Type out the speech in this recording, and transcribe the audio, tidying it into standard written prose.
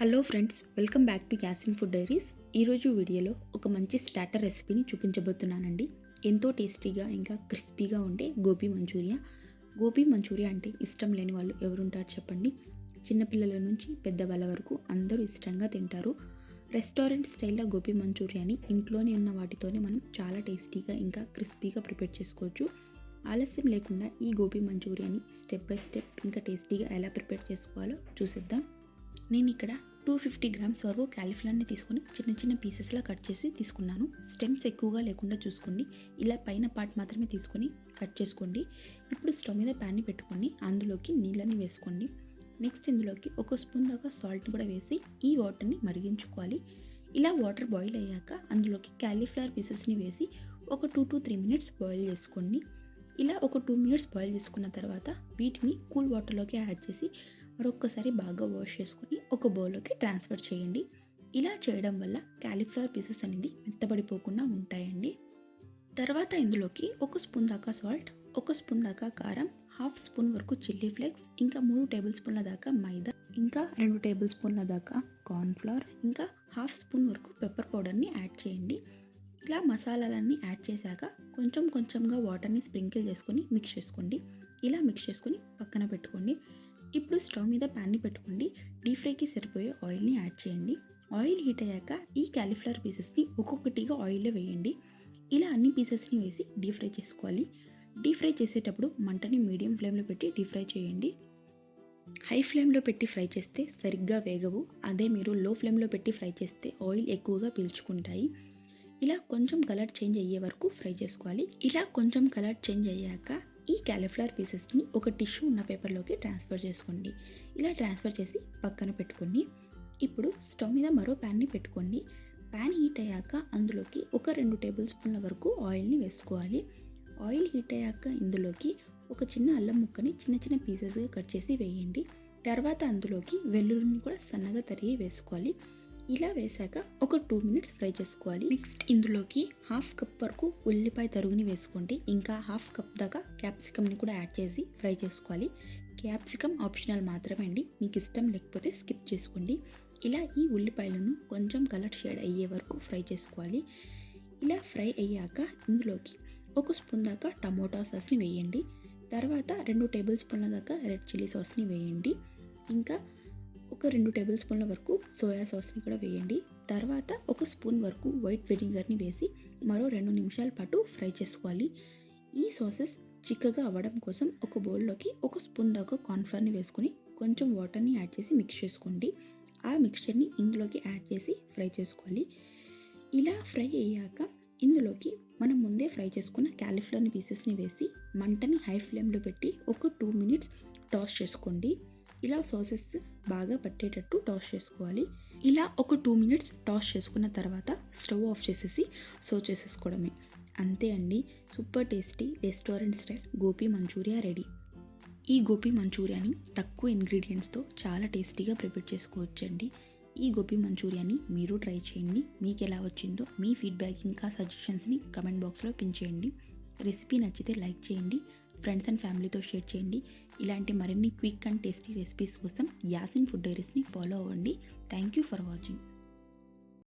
Hello friends, welcome back to Yasin food diaries. ఈరోజు వీడియోలో ఒక మంచి స్టార్టర్ రెసిపీని చూపించబోతున్నానండి. ఎంతో టేస్టీగా ఇంకా క్రిస్పీగా ఉండే గోబీ మంచూరియా. గోబీ మంచూరియా అంటే ఇష్టం లేని వాళ్ళు ఎవరుంటారు చెప్పండి. చిన్నపిల్లల నుంచి పెద్దవాళ్ళ వరకు అందరూ ఇష్టంగా తింటారు. రెస్టారెంట్ స్టైల్లో గోబీ మంచూరియాని ఇంట్లోనే ఉన్న వాటితోనే మనం చాలా టేస్టీగా ఇంకా క్రిస్పీగా ప్రిపేర్ చేసుకోవచ్చు. ఆలస్యం లేకుండా ఈ గోబీ మంచూరియాని స్టెప్ బై స్టెప్ ఇంకా టేస్టీగా ఎలా ప్రిపేర్ చేసుకోవాలో చూసేద్దాం. నేను ఇక్కడ 250 గ్రామ్స్ వరకు క్యాలీఫ్లవర్ని తీసుకొని చిన్న చిన్న పీసెస్లా కట్ చేసి తీసుకున్నాను. స్టెమ్స్ ఎక్కువగా లేకుండా చూసుకోండి. ఇలా పైన పార్ట్ మాత్రమే తీసుకొని కట్ చేసుకోండి. ఇప్పుడు స్టవ్ మీద ప్యాన్ని పెట్టుకొని అందులోకి నీళ్ళని వేసుకోండి. నెక్స్ట్ ఇందులోకి 1 స్పూన్ దాకా సాల్ట్ కూడా వేసి ఈ వాటర్ని మరిగించుకోవాలి. ఇలా వాటర్ బాయిల్ అయ్యాక అందులోకి క్యాలీఫ్లవర్ పీసెస్ని వేసి ఒక 2 to 3 మినిట్స్ బాయిల్ చేసుకోండి. ఇలా ఒక 2 మినిట్స్ బాయిల్ చేసుకున్న తర్వాత వీటిని కూల్ వాటర్లోకి యాడ్ చేసి మరొక్కసారి బాగా వాష్ చేసుకొని ఒక బౌల్లోకి ట్రాన్స్ఫర్ చేయండి. ఇలా చేయడం వల్ల క్యాలీఫ్లవర్ పీసెస్ అనేది మెత్తబడిపోకుండా ఉంటాయండి. తర్వాత ఇందులోకి 1 స్పూన్ దాకా సాల్ట్, 1 స్పూన్ దాకా కారం, 1/2 స్పూన్ వరకు చిల్లీ ఫ్లేక్స్, ఇంకా 3 టేబుల్ స్పూన్ల దాకా మైదా, ఇంకా 2 టేబుల్ స్పూన్ల దాకా కార్న్ఫ్లవర్, ఇంకా 1/2 స్పూన్ వరకు పెప్పర్ పౌడర్ని యాడ్ చేయండి. ఇలా మసాలాలన్నీ యాడ్ చేశాక కొంచెంగా వాటర్ని స్ప్రింకిల్ చేసుకొని మిక్స్ చేసుకోండి. ఇలా మిక్స్ చేసుకొని పక్కన పెట్టుకోండి. ఇప్పుడు స్టవ్ మీద ప్యాన్ని పెట్టుకోండి. డీప్ ఫ్రైకి సరిపోయే ఆయిల్ని యాడ్ చేయండి. ఆయిల్ హీట్ అయ్యాక ఈ క్యాలీఫ్లవర్ పీసెస్ని ఒక్కొక్కటిగా ఆయిల్లో వేయండి. ఇలా అన్ని పీసెస్ని వేసి డీప్ ఫ్రై చేసుకోవాలి. డీప్ ఫ్రై చేసేటప్పుడు మంటని మీడియం ఫ్లేమ్లో పెట్టి డీప్ ఫ్రై చేయండి. హై ఫ్లేమ్లో పెట్టి ఫ్రై చేస్తే సరిగ్గా వేగవు. అదే మీరు లో ఫ్లేమ్లో పెట్టి ఫ్రై చేస్తే ఆయిల్ ఎక్కువగా పీల్చుకుంటాయి. ఇలా కొంచెం కలర్ చేంజ్ అయ్యే వరకు ఫ్రై చేసుకోవాలి. ఇలా కొంచెం కలర్ చేంజ్ అయ్యాక ఈ క్యాలీఫ్లవర్ పీసెస్ని ఒక టిష్యూ ఉన్న పేపర్లోకి ట్రాన్స్ఫర్ చేసుకోండి. ఇలా ట్రాన్స్ఫర్ చేసి పక్కన పెట్టుకోండి. ఇప్పుడు స్టవ్ మీద మరో ప్యాన్ని పెట్టుకోండి. ప్యాన్ హీట్ అయ్యాక అందులోకి ఒక 2 టేబుల్ స్పూన్ల వరకు ఆయిల్ని వేసుకోవాలి. ఆయిల్ హీట్ అయ్యాక ఇందులోకి ఒక చిన్న అల్లం ముక్కని చిన్న చిన్న పీసెస్గా కట్ చేసి వేయండి. తర్వాత అందులోకి వెల్లుల్లిని కూడా సన్నగా తరిగి వేసుకోవాలి. ఇలా వేసాక ఒక 2 మినిట్స్ ఫ్రై చేసుకోవాలి. నెక్స్ట్ ఇందులోకి 1/2 కప్ వరకు ఉల్లిపాయ తరుగుని వేసుకోండి. ఇంకా 1/2 కప్ దాకా క్యాప్సికమ్ని కూడా యాడ్ చేసి ఫ్రై చేసుకోవాలి. క్యాప్సికమ్ ఆప్షనల్ మాత్రమే అండి, మీకు ఇష్టం లేకపోతే స్కిప్ చేసుకోండి. ఇలా ఈ ఉల్లిపాయలను కొంచెం కలర్ షేడ్ అయ్యే వరకు ఫ్రై చేసుకోవాలి. ఇలా ఫ్రై అయ్యాక ఇందులోకి 1 స్పూన్ దాకా టమోటా సాస్ని వేయండి. తర్వాత 2 టేబుల్ స్పూన్ల దాకా రెడ్ చిల్లీ సాస్ని వేయండి. ఇంకా ఒక 2 టేబుల్ స్పూన్ల వరకు సోయా సాస్ని కూడా వేయండి. తర్వాత 1 స్పూన్ వరకు వైట్ వెనిగర్ని వేసి మరో 2 నిమిషాల పాటు ఫ్రై చేసుకోవాలి. ఈ సాసెస్ చిక్కగా అవ్వడం కోసం ఒక బౌల్లోకి 1 స్పూన్ దాకా కార్న్ఫ్లవర్ని వేసుకొని కొంచెం వాటర్ని యాడ్ చేసి మిక్స్ చేసుకోండి. ఆ మిక్స్చర్ని ఇందులోకి యాడ్ చేసి ఫ్రై చేసుకోవాలి. ఇలా ఫ్రై అయ్యాక ఇందులోకి మనం ముందే ఫ్రై చేసుకున్న క్యాలీఫ్లవర్ పీసెస్ని వేసి మంటని హై ఫ్లేమ్లో పెట్టి ఒక 2 మినిట్స్ టాస్ చేసుకోండి. ఇలా సాసెస్ బాగా పట్టేటట్టు టాస్ చేసుకోవాలి. ఇలా ఒక 2 మినిట్స్ టాస్ చేసుకున్న తర్వాత స్టవ్ ఆఫ్ చేసేసి సర్వ్ చేసేసుకోవడమే. అంతే అండి, super tasty restaurant style gobi manchurian ready. ఈ గోబీ మంచూరియాని తక్కువ ఇంగ్రీడియంట్స్తో చాలా టేస్టీగా ప్రిపేర్ చేసుకోవచ్చండి. ఈ గోబీ మంచూరియాని మీరు ట్రై చేయండి. మీకు ఎలా వచ్చిందో మీ ఫీడ్బ్యాక్ ఇంకా సజెషన్స్ని కమెంట్ బాక్స్లో పిన్ చేయండి. రెసిపీ నచ్చితే లైక్ చేయండి. ఫ్రెండ్స్ అండ్ ఫ్యామిలీతో షేర్ చేయండి. ఇలాంటి మరిన్ని క్విక్ అండ్ టేస్టీ రెసిపీస్ కోసం యాసిన్ ఫుడ్ డైరీస్ని ఫాలో అవ్వండి. Thank you for watching.